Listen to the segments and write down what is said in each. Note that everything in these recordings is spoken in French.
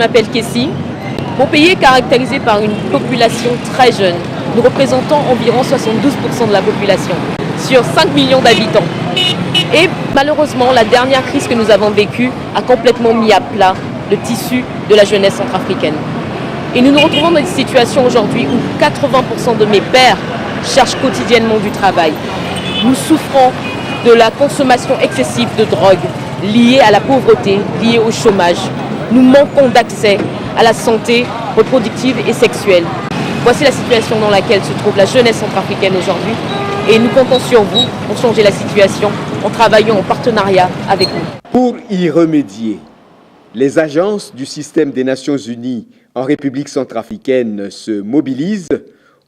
m'appelle Kessie. Mon pays est caractérisé par une population très jeune. Nous représentons environ 72% de la population sur 5 millions d'habitants. Et malheureusement, la dernière crise que nous avons vécue a complètement mis à plat le tissu de la jeunesse centrafricaine. Et nous nous retrouvons dans une situation aujourd'hui où 80% de mes pairs cherchent quotidiennement du travail. Nous souffrons de la consommation excessive de drogue liée à la pauvreté, liée au chômage. Nous manquons d'accès à la santé reproductive et sexuelle. Voici la situation dans laquelle se trouve la jeunesse centrafricaine aujourd'hui. Et nous comptons sur vous pour changer la situation en travaillant en partenariat avec nous. Pour y remédier, les agences du système des Nations Unies en République centrafricaine se mobilisent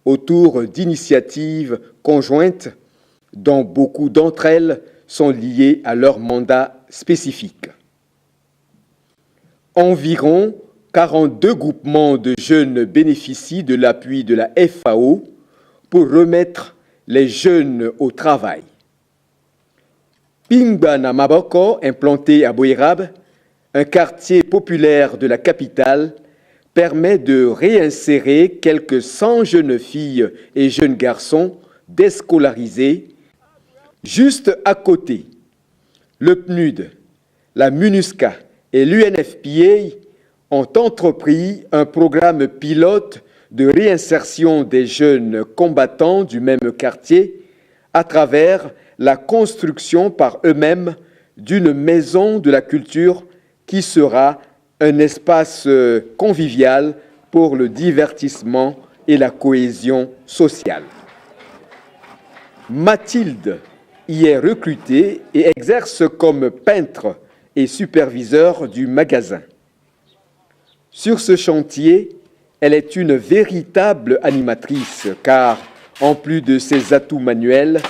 autour d'initiatives conjointes dont beaucoup d'entre elles sont liées à leur mandat spécifique. Environ 42 groupements de jeunes bénéficient de l'appui de la FAO pour remettre les jeunes au travail. Pingbana Maboko, implanté à Boirab, un quartier populaire de la capitale, permet de réinsérer quelques 100 jeunes filles et jeunes garçons déscolarisés. Juste à côté, le PNUD, la MINUSCA et l'UNFPA ont entrepris un programme pilote de réinsertion des jeunes combattants du même quartier à travers la construction par eux-mêmes d'une maison de la culture qui sera un espace convivial pour le divertissement et la cohésion sociale. Mathilde y est recrutée et exerce comme peintre et superviseur du magasin. Sur ce chantier, elle est une véritable animatrice car, en plus de ses atouts manuels,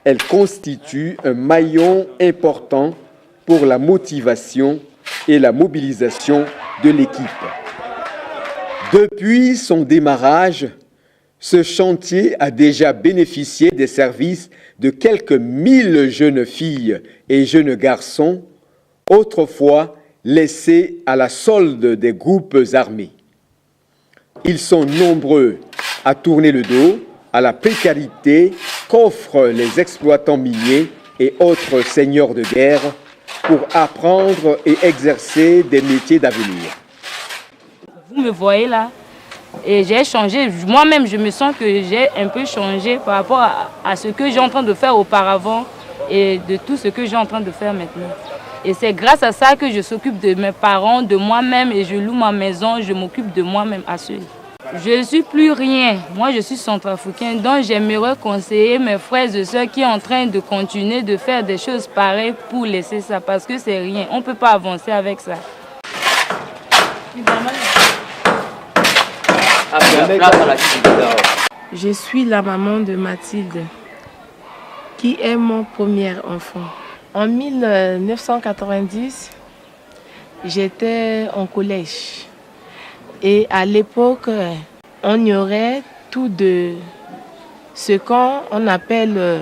elle constitue un maillon important pour la motivation et la mobilisation de l'équipe. Depuis son démarrage, ce chantier a déjà bénéficié des services de quelques 1000 jeunes filles et jeunes garçons, autrefois laissés à la solde des groupes armés. Ils sont nombreux à tourner le dos à la précarité qu'offrent les exploitants miniers et autres seigneurs de guerre pour apprendre et exercer des métiers d'avenir. Vous me voyez là, et j'ai changé. Moi-même, je me sens que j'ai un peu changé par rapport à ce que j'ai en train de faire auparavant et de tout ce que j'ai en train de faire maintenant. Et c'est grâce à ça que je s'occupe de mes parents, de moi-même, et je loue ma maison, je m'occupe de moi-même à seul. Je ne suis plus rien. Moi, je suis centrafricain, donc j'aimerais conseiller mes frères et sœurs qui sont en train de continuer de faire des choses pareilles pour laisser ça, parce que c'est rien. On ne peut pas avancer avec ça. Je suis la maman de Mathilde, qui est mon premier enfant. En 1990, j'étais en collège. Et à l'époque, on ignorait tout de ce qu'on appelle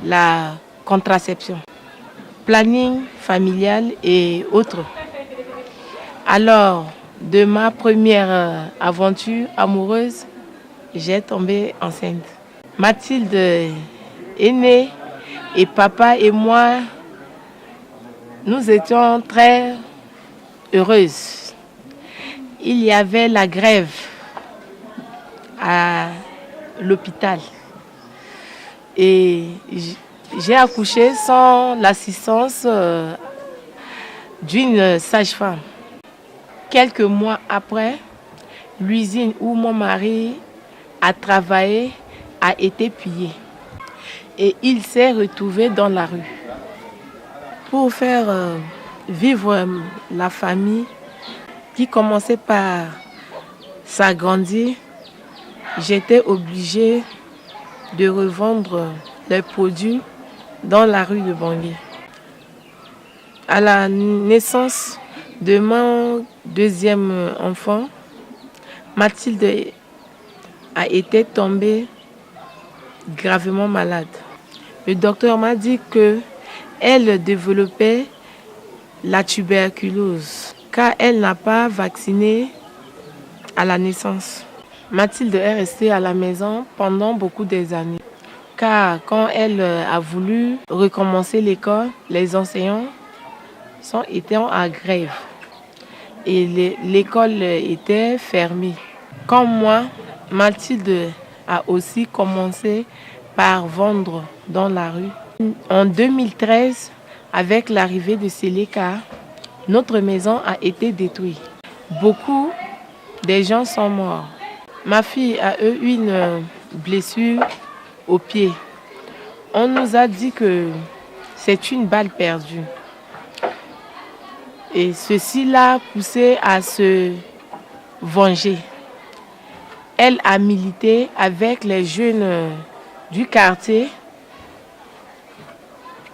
la contraception, planning familial et autres. Alors, de ma première aventure amoureuse, j'ai tombé enceinte. Mathilde est née et papa et moi, nous étions très heureuses. Il y avait la grève à l'hôpital et j'ai accouché sans l'assistance d'une sage-femme. Quelques mois après, l'usine où mon mari a travaillé a été pillée et il s'est retrouvé dans la rue. Pour faire vivre la famille qui commençait par s'agrandir, j'étais obligée de revendre les produits dans la rue de Bangui. À la naissance de mon deuxième enfant, Mathilde a été tombée gravement malade. Le docteur m'a dit qu'elle développait la tuberculose. car elle n'a pas vacciné à la naissance. Mathilde est restée à la maison pendant beaucoup des années. Car quand elle a voulu recommencer l'école, les enseignants étaient en grève et l'école était fermée. Comme moi, Mathilde a aussi commencé par vendre dans la rue. En 2013, avec l'arrivée de Seleka, notre maison a été détruite. Beaucoup des gens sont morts. Ma fille a eu une blessure au pied. On nous a dit que c'est une balle perdue. Et ceci l'a poussée à se venger. Elle a milité avec les jeunes du quartier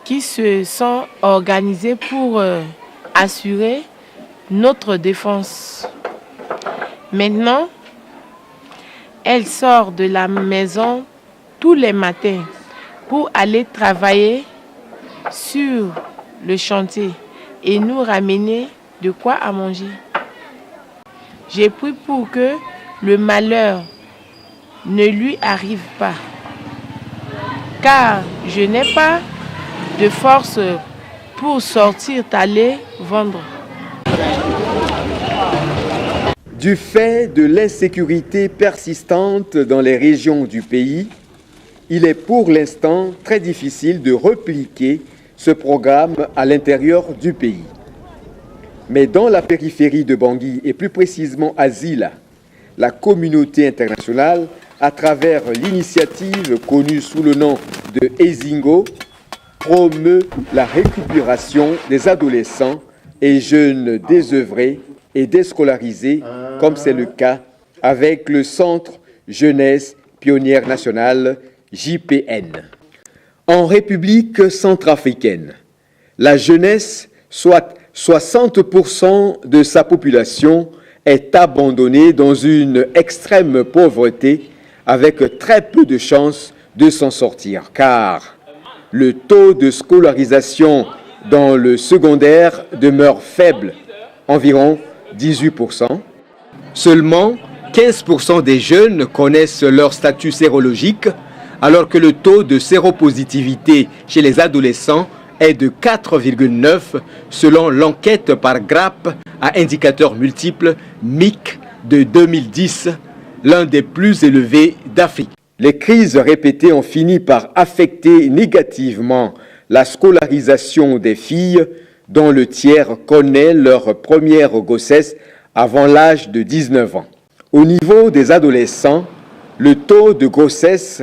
qui se sont organisés pour assurer notre défense. Maintenant, elle sort de la maison tous les matins pour aller travailler sur le chantier et nous ramener de quoi à manger. J'ai pris pour que le malheur ne lui arrive pas, car je n'ai pas de force pour sortir, aller vendre. Du fait de l'insécurité persistante dans les régions du pays, il est pour l'instant très difficile de repliquer ce programme à l'intérieur du pays. Mais dans la périphérie de Bangui et plus précisément à Zila, la communauté internationale, à travers l'initiative connue sous le nom de Ezingo, promeut la récupération des adolescents et jeunes désœuvrés et déscolarisés, comme c'est le cas avec le Centre Jeunesse Pionnière Nationale, JPN. En République centrafricaine, la jeunesse, soit 60% de sa population, est abandonnée dans une extrême pauvreté avec très peu de chances de s'en sortir, car le taux de scolarisation dans le secondaire demeure faible, environ 18%. Seulement 15% des jeunes connaissent leur statut sérologique, alors que le taux de séropositivité chez les adolescents est de 4,9 selon l'enquête par GRAP à indicateurs multiples MIC de 2010, l'un des plus élevés d'Afrique. Les crises répétées ont fini par affecter négativement la scolarisation des filles, dont le tiers connaît leur première grossesse avant l'âge de 19 ans. Au niveau des adolescents, le taux de grossesse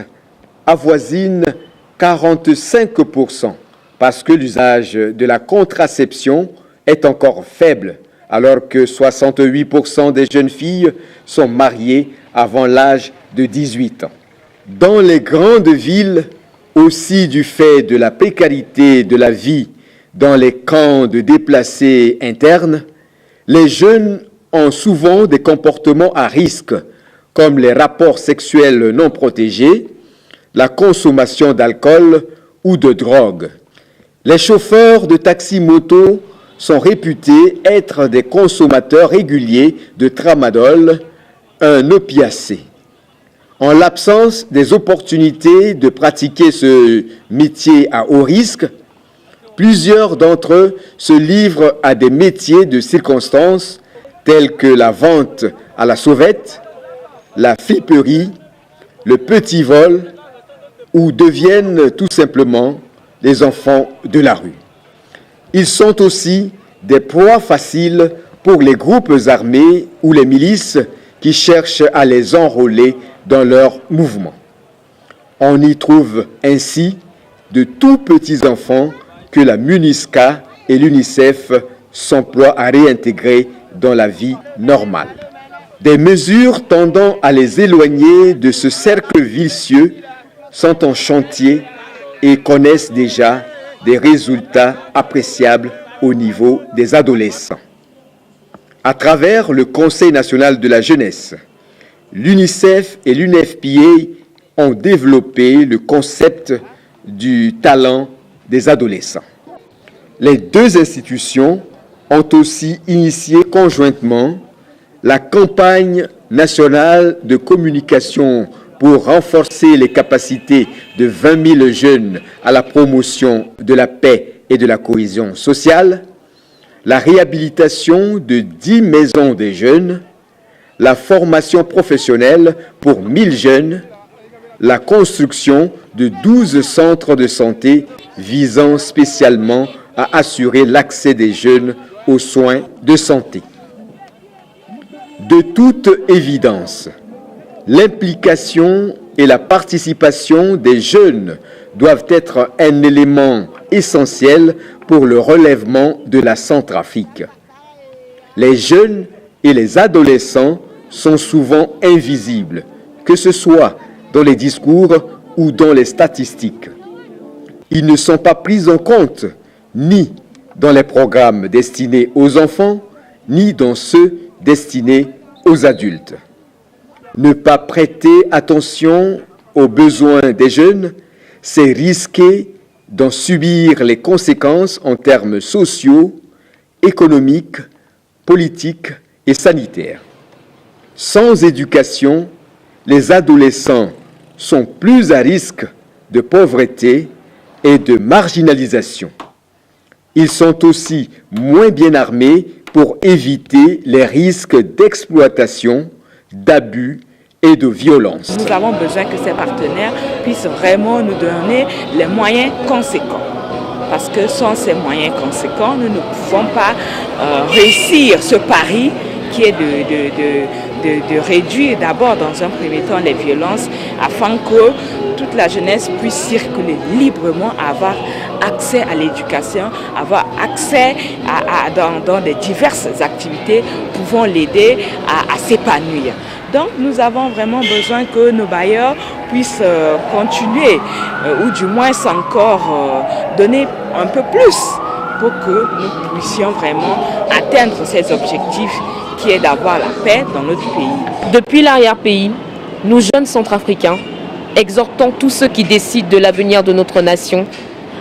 avoisine 45% parce que l'usage de la contraception est encore faible, alors que 68% des jeunes filles sont mariées avant l'âge de 18 ans. Dans les grandes villes, aussi du fait de la précarité de la vie dans les camps de déplacés internes, les jeunes ont souvent des comportements à risque, comme les rapports sexuels non protégés, la consommation d'alcool ou de drogue. Les chauffeurs de taxi-moto sont réputés être des consommateurs réguliers de tramadol, un opiacé. En l'absence des opportunités de pratiquer ce métier à haut risque, plusieurs d'entre eux se livrent à des métiers de circonstance tels que la vente à la sauvette, la friperie, le petit vol, ou deviennent tout simplement les enfants de la rue. Ils sont aussi des proies faciles pour les groupes armés ou les milices qui cherchent à les enrôler dans leurs mouvements. On y trouve ainsi de tout petits enfants que la MUNISCA et l'UNICEF s'emploient à réintégrer dans la vie normale. Des mesures tendant à les éloigner de ce cercle vicieux sont en chantier et connaissent déjà des résultats appréciables au niveau des adolescents. À travers le Conseil national de la jeunesse, l'UNICEF et l'UNFPA ont développé le concept du talent des adolescents. Les deux institutions ont aussi initié conjointement la campagne nationale de communication pour renforcer les capacités de 20 000 jeunes à la promotion de la paix et de la cohésion sociale, la réhabilitation de 10 maisons des jeunes, la formation professionnelle pour 1000 jeunes, la construction de 12 centres de santé visant spécialement à assurer l'accès des jeunes aux soins de santé. De toute évidence, l'implication et la participation des jeunes doivent être un élément essentiel pour le relèvement de la Centrafrique. Les jeunes et les adolescents sont souvent invisibles, que ce soit dans les discours ou dans les statistiques. Ils ne sont pas pris en compte ni dans les programmes destinés aux enfants, ni dans ceux destinés aux adultes. Ne pas prêter attention aux besoins des jeunes, c'est risquer d'en subir les conséquences en termes sociaux, économiques, politiques et sanitaires. Sans éducation, les adolescents sont plus à risque de pauvreté et de marginalisation. Ils sont aussi moins bien armés pour éviter les risques d'exploitation, d'abus et de violence. Nous avons besoin que ces partenaires puissent vraiment nous donner les moyens conséquents. Parce que sans ces moyens conséquents, nous ne pouvons pas réussir ce pari qui est de réduire d'abord dans un premier temps les violences afin que toute la jeunesse puisse circuler librement, avoir accès à l'éducation, avoir accès dans des diverses activités pouvant l'aider à s'épanouir. Donc nous avons vraiment besoin que nos bailleurs puissent continuer ou du moins encore donner un peu plus pour que nous puissions vraiment atteindre ces objectifs qui est d'avoir la paix dans notre pays. Depuis l'arrière-pays, nous jeunes centrafricains exhortons tous ceux qui décident de l'avenir de notre nation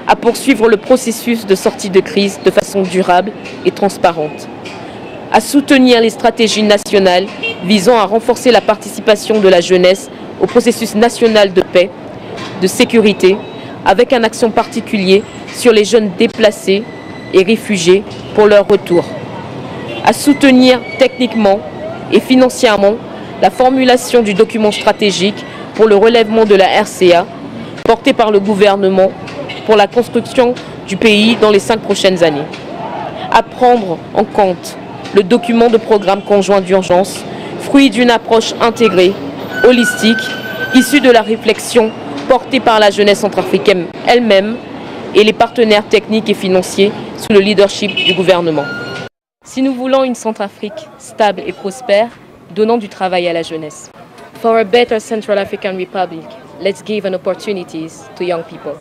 à poursuivre le processus de sortie de crise de façon durable et transparente, à soutenir les stratégies nationales visant à renforcer la participation de la jeunesse au processus national de paix, de sécurité, avec un accent particulier sur les jeunes déplacés et réfugiés pour leur retour, à soutenir techniquement et financièrement la formulation du document stratégique pour le relèvement de la RCA, porté par le gouvernement pour la construction du pays dans les 5 prochaines années, à prendre en compte le document de programme conjoint d'urgence, fruit d'une approche intégrée, holistique, issue de la réflexion portée par la jeunesse centrafricaine elle-même et les partenaires techniques et financiers sous le leadership du gouvernement. Si nous voulons une Centrafrique stable et prospère, donnons du travail à la jeunesse. For a better Central African Republic, let's give an opportunities to young people.